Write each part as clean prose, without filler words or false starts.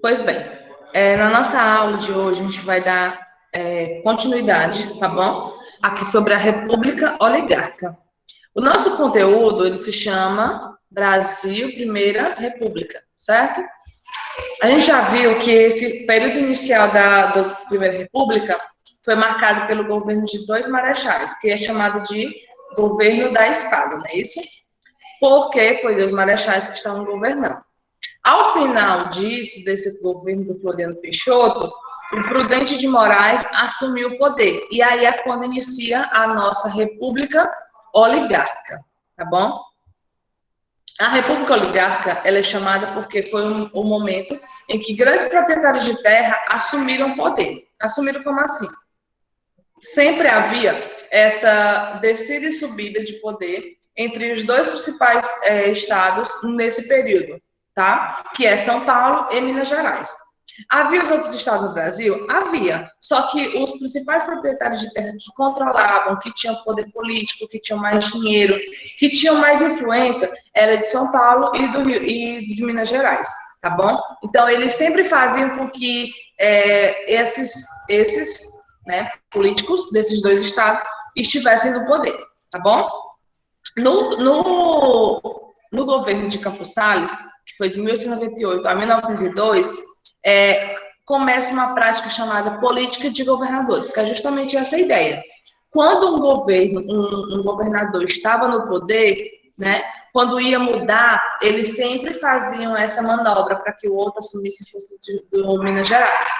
Pois bem, na nossa aula de hoje a gente vai dar continuidade, tá bom? Aqui sobre a República Oligárquica. O nosso conteúdo, ele se chama Brasil Primeira República, certo? A gente já viu que esse período inicial da Primeira República foi marcado pelo governo de dois marechais, que é chamado de governo da espada, não é isso? Porque foi dois marechais que estavam governando. Ao final disso, desse governo do Floriano Peixoto, o Prudente de Moraes assumiu o poder. E aí é quando inicia a nossa República Oligárquica, tá bom? A República Oligárquica, ela é chamada porque foi o momento em que grandes proprietários de terra assumiram o poder. Assumiram como assim? Sempre havia essa descida e subida de poder entre os dois principais estados nesse período, tá? Que é São Paulo e Minas Gerais. Havia os outros estados do Brasil? Havia. Só que os principais proprietários de terra que controlavam, que tinham poder político, que tinham mais dinheiro, que tinham mais influência, era de São Paulo e do Rio, e de Minas Gerais, tá bom? Então, eles sempre faziam com que esses né, políticos desses dois estados estivessem no poder, tá bom? No governo de Campos Salles, que foi de 1898 a 1902, começa uma prática chamada política de governadores, que é justamente essa ideia. Quando um governo, um governador estava no poder, né, quando ia mudar, eles sempre faziam essa manobra para que o outro assumisse fosse do Minas Gerais.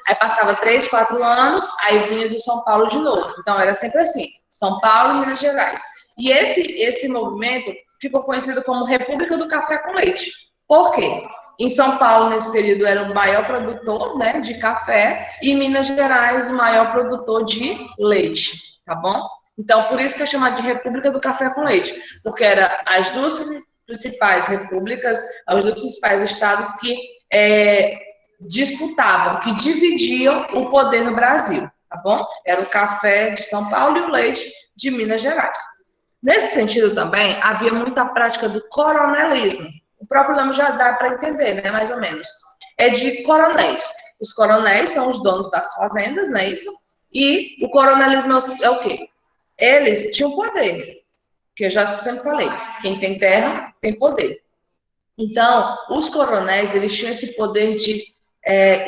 Aí passava 3, 4 anos, aí vinha do São Paulo de novo. Então era sempre assim, São Paulo e Minas Gerais. E esse movimento ficou conhecido como República do Café com Leite. Por quê? Em São Paulo, nesse período, era o maior produtor, né, de café, e em Minas Gerais, o maior produtor de leite, tá bom? Então, por isso que é chamado de República do Café com Leite, porque eram as duas principais repúblicas, os dois principais estados que disputavam, que dividiam o poder no Brasil, tá bom? Era o café de São Paulo e o leite de Minas Gerais. Nesse sentido também, havia muita prática do coronelismo. O próprio nome já dá para entender, né, mais ou menos. É de coronéis. Os coronéis são os donos das fazendas, não é isso? E o coronelismo é o quê? Eles tinham poder, que eu já sempre falei. Quem tem terra, tem poder. Então, os coronéis, eles tinham esse poder de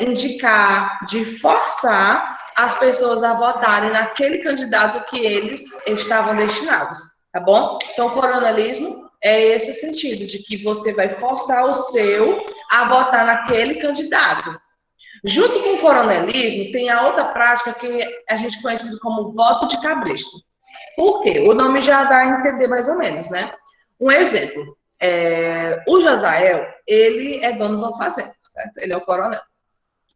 indicar, de forçar as pessoas a votarem naquele candidato que eles estavam destinados, tá bom? Então, o coronelismo é esse sentido, de que você vai forçar o seu a votar naquele candidato. Junto com o coronelismo, tem a outra prática que a gente conhece como voto de cabresto. Por quê? O nome já dá a entender mais ou menos, né? Um exemplo, o Josael, ele é dono de uma fazenda, certo? Ele é o coronel.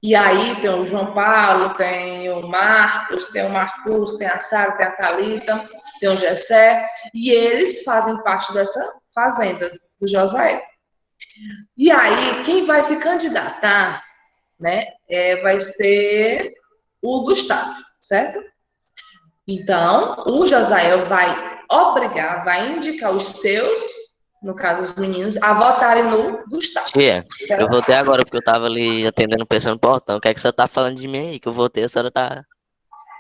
E aí tem o João Paulo, tem o Marcos, tem o Marcos, tem a Sara, tem a Thalita, tem o Gessé, e eles fazem parte dessa fazenda do Josael. E aí, quem vai se candidatar, né, vai ser o Gustavo, certo? Então, o Josael vai obrigar, vai indicar os seus, no caso os meninos, a votarem no Gustavo. Tia, eu Certo? voltei agora porque eu tava ali atendendo o pessoal no portão. O que é que você tá falando de mim aí? Que eu voltei, a senhora tá.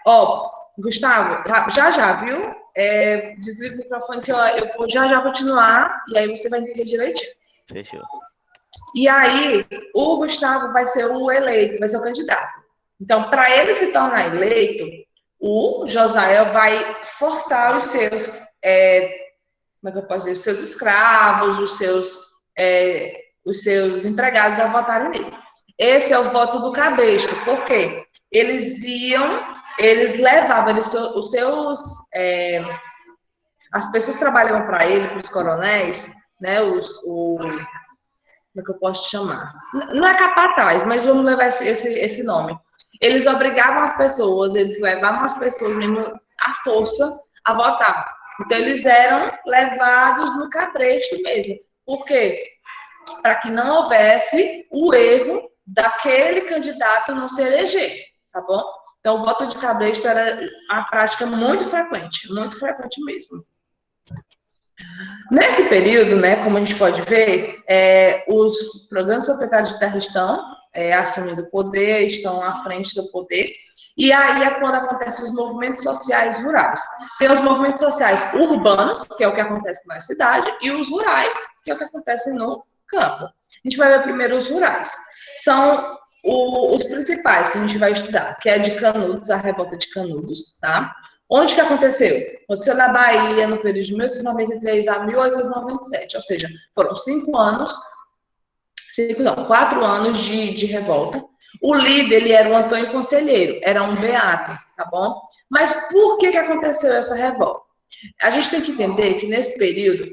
Ó, Gustavo, já, viu? Desliga o microfone que eu vou já continuar e aí você vai entender direitinho. Fechou. E aí, o Gustavo vai ser o eleito, vai ser o candidato. Então, para ele se tornar eleito, o Josael vai forçar os seus, como é que eu posso dizer, os seus escravos, os seus empregados a votarem nele. Esse é o voto do cabresto. Por quê? Eles levavam os seus, as pessoas que trabalhavam para ele, para os coronéis, né, como é que eu posso chamar? Não é capataz, mas vamos levar esse nome. Eles obrigavam as pessoas, eles levavam as pessoas mesmo à força a votar. Então, eles eram levados no cabresto mesmo. Por quê? Para que não houvesse o erro daquele candidato não se eleger, tá bom? Então, o voto de cabresto era uma prática muito frequente mesmo. Nesse período, né, como a gente pode ver, os programas proprietários de terra estão assumindo o poder, estão à frente do poder. E aí é quando acontecem os movimentos sociais rurais. Tem os movimentos sociais urbanos, que é o que acontece na cidade, e os rurais, que é o que acontece no campo. A gente vai ver primeiro os rurais. São os principais que a gente vai estudar, que é de Canudos, a revolta de Canudos, tá? Onde que aconteceu? Aconteceu na Bahia, no período de 1893 a 1897, ou seja, foram 4 anos de revolta. O líder, ele era o Antônio Conselheiro, era um beato, tá bom? Mas por que aconteceu essa revolta? A gente tem que entender que nesse período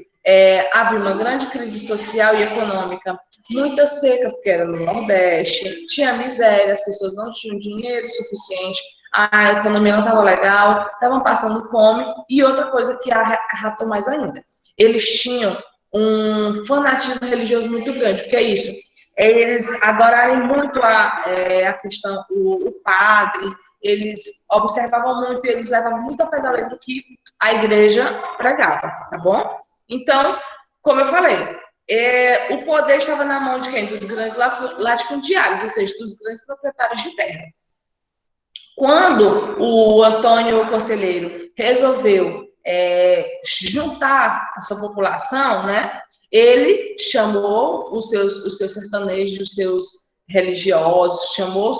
havia uma grande crise social e econômica, muita seca, porque era no Nordeste, tinha miséria, as pessoas não tinham dinheiro suficiente, a economia não estava legal, estavam passando fome, e outra coisa que arratou mais ainda, eles tinham um fanatismo religioso muito grande, porque é isso, eles adorarem muito a questão, o padre, eles observavam muito, eles levavam muito a pé da letra que a igreja pregava, tá bom? Então, como eu falei, o poder estava na mão de quem? Dos grandes latifundiários, ou seja, dos grandes proprietários de terra. Quando o Antônio Conselheiro resolveu juntar a sua população, né, ele chamou os seus sertanejos, os seus religiosos, chamou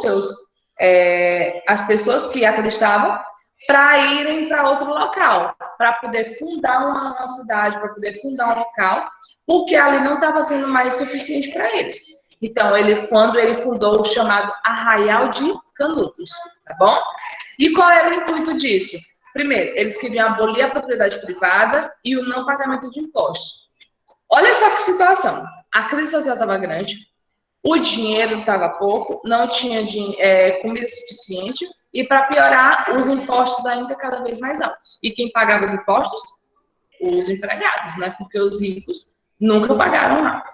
as pessoas que acreditavam para irem para outro local, para poder fundar uma cidade, para poder fundar um local, porque ali não estava sendo mais suficiente para eles. Então, quando ele fundou o chamado Arraial de Canudos, tá bom? E qual era o intuito disso? Primeiro, eles queriam abolir a propriedade privada e o não pagamento de impostos. Olha só que situação. A crise social estava grande, o dinheiro estava pouco, não tinha comida suficiente e, para piorar, os impostos ainda cada vez mais altos. E quem pagava os impostos? Os empregados, né? Porque os ricos nunca pagaram nada.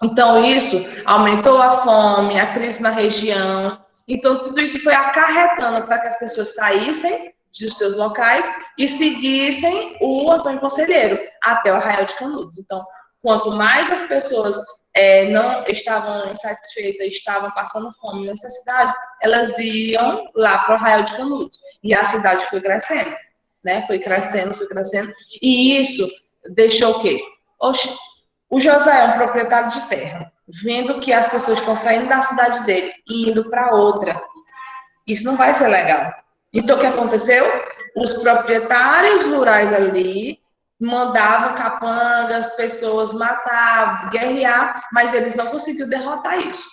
Então, isso aumentou a fome, a crise na região. Então, tudo isso foi acarretando para que as pessoas saíssem dos seus locais e seguissem o Antônio Conselheiro até o Arraial de Canudos. Então, quanto mais as pessoas não estavam satisfeitas, estavam passando fome e necessidade, elas iam lá para o Arraial de Canudos. E a cidade foi crescendo, né? Foi crescendo, foi crescendo. E isso deixou o quê? Oxe, o José é um proprietário de terra, vendo que as pessoas estão saindo da cidade dele e indo para outra. Isso não vai ser legal. Então, o que aconteceu? Os proprietários rurais ali mandavam capangas, pessoas matar, guerrear, mas eles não conseguiram derrotar isso.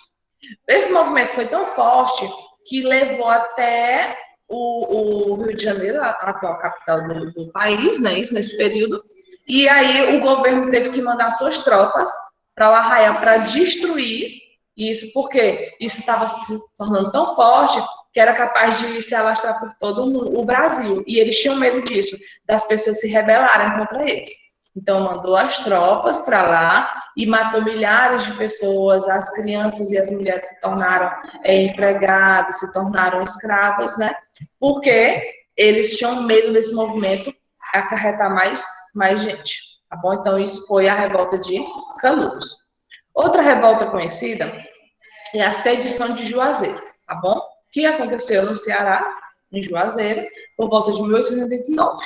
Esse movimento foi tão forte que levou até o Rio de Janeiro, a atual capital do país, né, isso, nesse período, e aí o governo teve que mandar suas tropas para o Arraial para destruir isso, porque isso estava se tornando tão forte que era capaz de se alastrar por todo o Brasil. E eles tinham medo disso, das pessoas se rebelarem contra eles. Então, mandou as tropas para lá e matou milhares de pessoas. As crianças e as mulheres se tornaram empregados, se tornaram escravos, né? Porque eles tinham medo desse movimento acarretar mais gente, tá bom? Então, isso foi a revolta de Canudos. Outra revolta conhecida é a sedição de Juazeiro, tá bom? Que aconteceu no Ceará, em Juazeiro, por volta de 1889.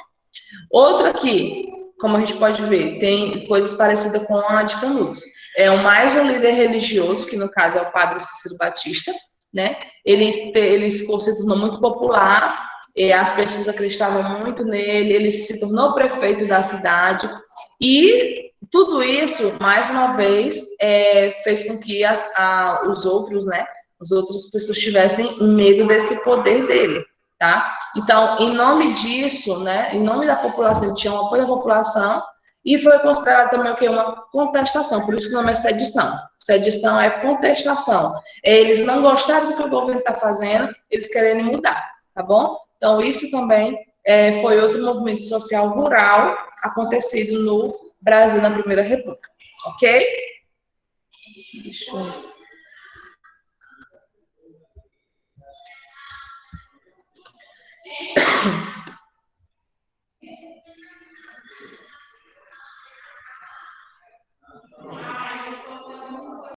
Outra que, como a gente pode ver, tem coisas parecidas com a de Canudos. É mais um líder religioso, que no caso é o padre Cícero Batista, né? Ele se tornou muito popular, as pessoas acreditavam muito nele, ele se tornou prefeito da cidade, e tudo isso, mais uma vez, fez com que os outros, né, as outras pessoas tivessem medo desse poder dele, tá? Então, em nome disso, né, em nome da população, ele tinha um apoio da população e foi considerado também o que? Uma contestação, por isso que o nome é sedição. Sedição é contestação. Eles não gostaram do que o governo está fazendo, eles querem mudar, tá bom? Então, isso também foi outro movimento social rural acontecido no Brasil na Primeira República, ok? Deixa eu...